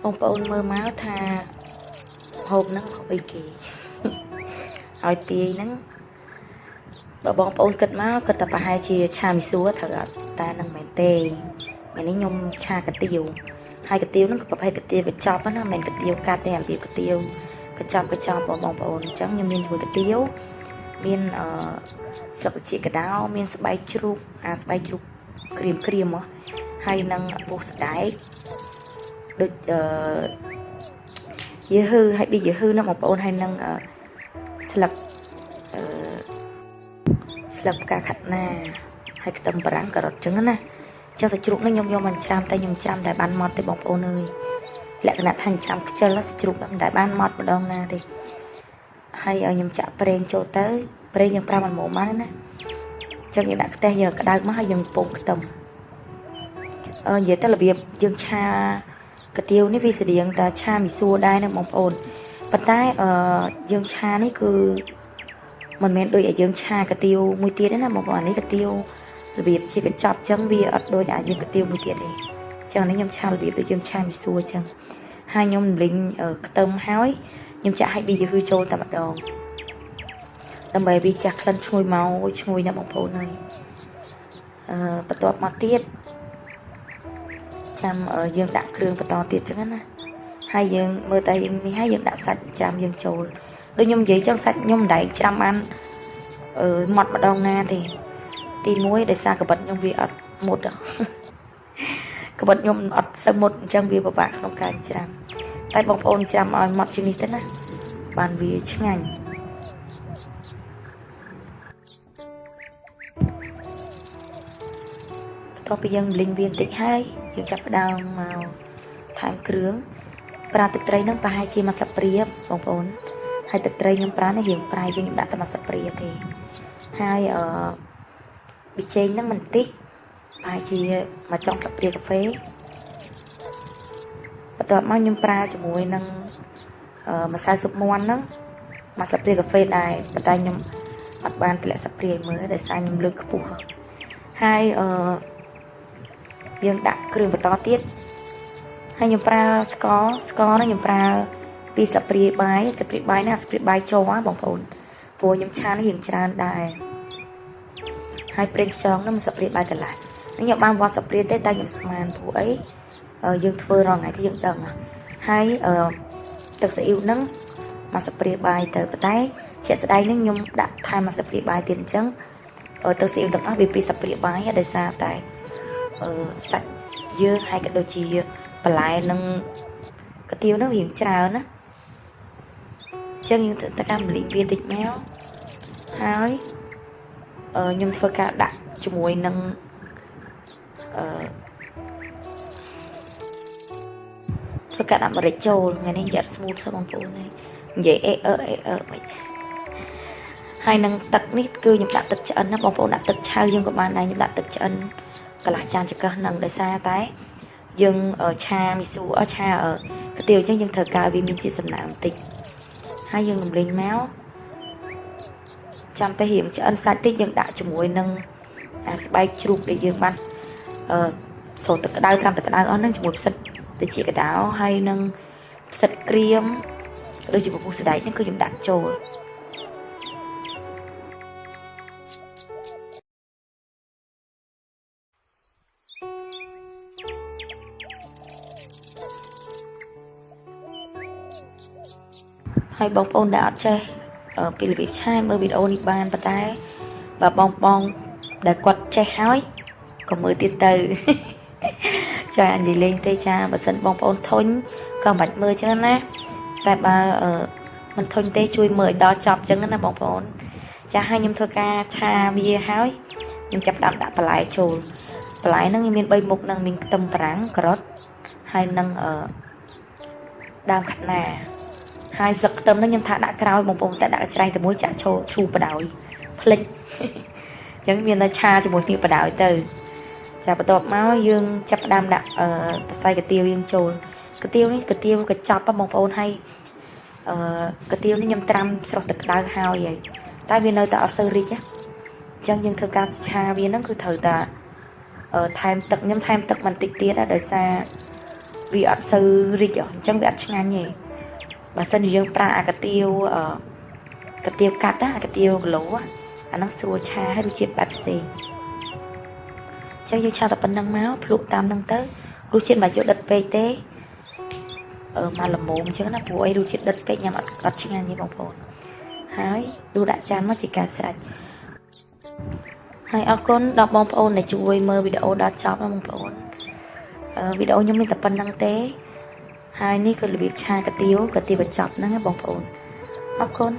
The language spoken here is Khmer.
បងប្អូនមើលមកថាហូបហ្នឹងហូបអីគេឲ្យទាយហ្នឹងបើបងប្អូនគិតមកគិតតែប្រហែលជាឆាមីសួរត្រូវអត់តែនឹងមែនទេថ្ងៃនេះខ្ញុំឆាកាទៀវហើយកាទៀវហ្នឹងក៏ប្រភេទកាទៀវកញ្ចប់ណាមិនមែនកាទៀវកាត់ទេអាវាកាទៀវកញ្ចប់បងប្អូនអញ្ចឹងខ្ញុំមានជាមួយកាទៀវមានស្លឹកជីកដោមានស្បែកជ្រូកស្បែកជ្រូកក្រៀមហ៎ហើយនឹងពោះស្ដែកដូចយឺហឺហើយប៊ីយឺហឺណាបងប្អូនហើយនឹងស្លឹកផ្កាខាត់ណាហើយខ្ទឹមបារាំងការ៉ុតចឹងណាចឹងសាច់ជ្រូកនេះខ្ញុំយកមកច្រាំតែខ្ញុំច្រាំតែបានម៉ត់ទេបងប្អូនអើយលក្ខណៈថាច្រាំខ្ជិលសាច់ជ្រូកមិនដែលបានម៉ត់ម្ដងណាទេហើយខ្ញុំចាក់ប្រេងចូលទៅប្រេងយើងប្រើមិនមុំបានណាចឹងយើងដាក់ខ្ទះយើងក្តៅមកហើយយើងពងខ្ទឹមនិយាយទៅរបៀបយើងឆាកាទៀវនេះវាស្តៀងតែឆាមីសួរដែរណាបងប្អូនប៉ុន្តែយើងឆានេះគឺមិនមែនដូចឲ្យយើងឆាកាទៀវមួយទៀតទេណាបងប្អូនអានេះកាទៀវរបៀបជាកញ្ចប់ចឹងវាអត់ដូចអាយើងកាទៀវមួយទៀតទេចឹងនេះខ្ញុំឆារបៀបដូចយើងឆាមីសួរចឹងហើយខ្ញុំលីងខ្ទឹមហើយខ្ញុំចាក់ឲ្យប៊ីយឺហឺចូលតែម្ដងដើម្បីវាចាស់ក្លិនឈ្ងុយមកឈ្ងុយណាបងប្អូនហើយបន្ទាប់មកទៀតចាំយើងដាក់គ្រឿងបន្តទៀតចឹងណាហើយយើងមើលតែយើងនេះហើយយើងដាក់សាច់ចាំយើងចូលដូចខ្ញុំនិយាយចឹងសាច់ខ្ញុំមិនដែលច្រាំបានម៉ត់ម្ដងណាទេទី1ដោយសារកបិតខ្ញុំវាអត់មុតកបិតខ្ញុំអត់សូវមុតអញ្ចឹងវាពិបាកក្នុងការច្រាំតែបងប្អូនច្រាំឲ្យម៉ត់ជាងនេះទៅណាបានវាឆ្ងាញ់បន្ទាប់ពីយើងលីងវាបន្តិចហើយយើងចាប់ផ្ដើមមកថែមគ្រឿងប្រើទឹកត្រីនឹងប្រហែលជាមួយស្លាបព្រាបងប្អូនហើយទឹកត្រីខ្ញុំប្រើនេះរៀងប្រៃជាងខ្ញុំដាក់តែមួយស្លាបព្រាទេហើយប៊ីចេងហ្នឹងបន្តិចប្រហែលជាមួយចុងស្លាបព្រាកាហ្វេបន្ទាប់មកខ្ញុំប្រើជាមួយនឹងម្សៅស៊ុបមាន់ហ្នឹងមួយស្លាបព្រាកាហ្វេដែរប៉ុន្តែខ្ញុំអត់បានទម្លាក់ស្លាបព្រាឲ្យមើលដោយសារខ្ញុំលើកខ្ពស់ហើយយើងដាក់គ្រឿងបន្តទៀតហើយខ្ញុំប្រើស្ករហ្នឹងខ្ញុំប្រើ2ស្លាបព្រាបាយណាស្លាបព្រាបាយចូលហ៎បងប្អូនព្រោះខ្ញុំឆានេះរៀងច្រើនដែរហើយប្រេងខ្យងហ្នឹង1ស្លាបព្រាបាយកន្លះនេះខ្ញុំបានវាស់ស្លាបព្រាទេតែខ្ញុំស្មានព្រោះអីយើងធ្វើរាល់ថ្ងៃទីយើងដឹងហើយទឹកស៊ីអ៊ីវហ្នឹង1ស្លាបព្រាបាយទៅប៉ុន្តែជាក់ស្ដែងនេះខ្ញុំដាក់ថែម1ស្លាបព្រាបាយទៀតអញ្ចឹងទឹកស៊ីអ៊ីវទាំងអស់វា2ស្លាបព្រាបាយដោយសារតែសាច់យើងហើយក៏ដូចជាបន្លែនិងកាទៀវហ្នឹងរៀងច្រើនណាអញ្ចឹងយើងទៅតាមម្លីវាតិចមកហើយខ្ញុំធ្វើការដាក់ជាមួយនឹងធ្វើការដាក់ម្រេចចូលថ្ងៃនេះនិយាយ smooth សោះបងប្អូននិយាយមិនហើយនឹងទឹកនេះគឺខ្ញុំដាក់ទឹកឆ្អិនណាបងប្អូនដាក់ទឹកឆៅយើងក៏បានដែរខ្ញុំដាក់ទឹកឆ្អិនកន្លះចានចង្កឹះនឹងដោយសារតែយើងឆាមីស៊ូឆាកាទៀវអញ្ចឹងយើងត្រូវការវាមានជាតិសំណើមបន្តិចហើយយើងរំលីងមកចាំពេលរៀងឆ្អិនសាច់តិចយើងដាក់ជាមួយនឹងស្បែកជ្រូកដែលយើងបានសូត្រទឹកក្តៅក្រាំទឹកក្តៅអស់ហ្នឹងជាមួយផ្សិតទៅជាកដោហើយនឹងផ្សិតក្រៀមដូចជាពពុះស្ដែកហ្នឹងគឺខ្ញុំដាក់ចូលហើយបងប្អូនដែលអត់ចេះពីរបៀបឆាមើលវីដេអូនេះបានប៉ុន្តែបើបងដែលគាត់ចេះហើយក៏មើលទៀតទៅចានិយាយលេងទេចាបើសិនបងប្អូនធុញក៏មិនបាច់មើលចឹងណាតែបើមិនធុញទេជួយមើលឲ្យដល់ចប់ចឹងណាបងប្អូនចាហើយខ្ញុំធ្វើការឆាវាហើយខ្ញុំចាប់ដាក់បន្លែចូលបន្លែហ្នឹងខ្ញុំមាន3មុខហ្នឹងមានខ្ទឹមបារាំងការ៉ុតហើយនឹងដើមខាត់ណាហើយស្លឹកខ្ទឹមហ្នឹងខ្ញុំថាដាក់ក្រោយបងប្អូនតែដាក់ច្រែងតែមួយចាក់ចូលឈូបបដ ாய் ភ្លេចអញ្ចឹងមានតែឆាជាមួយគ្នាបដ ாய் ទៅចាបន្ទាប់មកយើងចាប់ផ្ដើមដាក់សរសៃកាទៀវយើងចូលកាទៀវនេះកាទៀវកញ្ចប់បងប្អូនហើយកាទៀវនេះខ្ញុំត្រាំស្រស់ទឹកក្តៅហើយតែវានៅតែអត់សូវរីកអញ្ចឹងយើងធ្វើការឆាវាហ្នឹងគឺត្រូវតែថែមទឹកខ្ញុំថែមទឹកបន្តិចទៀតដោយសារ vì ở sư rịch ở chẳng bị ăn ngang nhỉ bà sân thì dương pra cái tiêu cắt á cái tiêu lỗ á anh nó xua cha hay đi chuyện bạp xì chắc như cha tập bên nâng máu lụ tam nâng tới lụ trên bà chỗ đất về tế mà là mồm chứ nó bùa ấy lụ trên đất về nhà mặt gọt chứ ngang như bóng phồn hai lụ đã chán mà chỉ cả sạch hai con đọc bóng phồn này chui mơ video đã chóp bóng phồn video nhóm mình tập bên nâng tế hai ní cứ việc cha cái tiêu vật chọc nó nghe bóng phồn con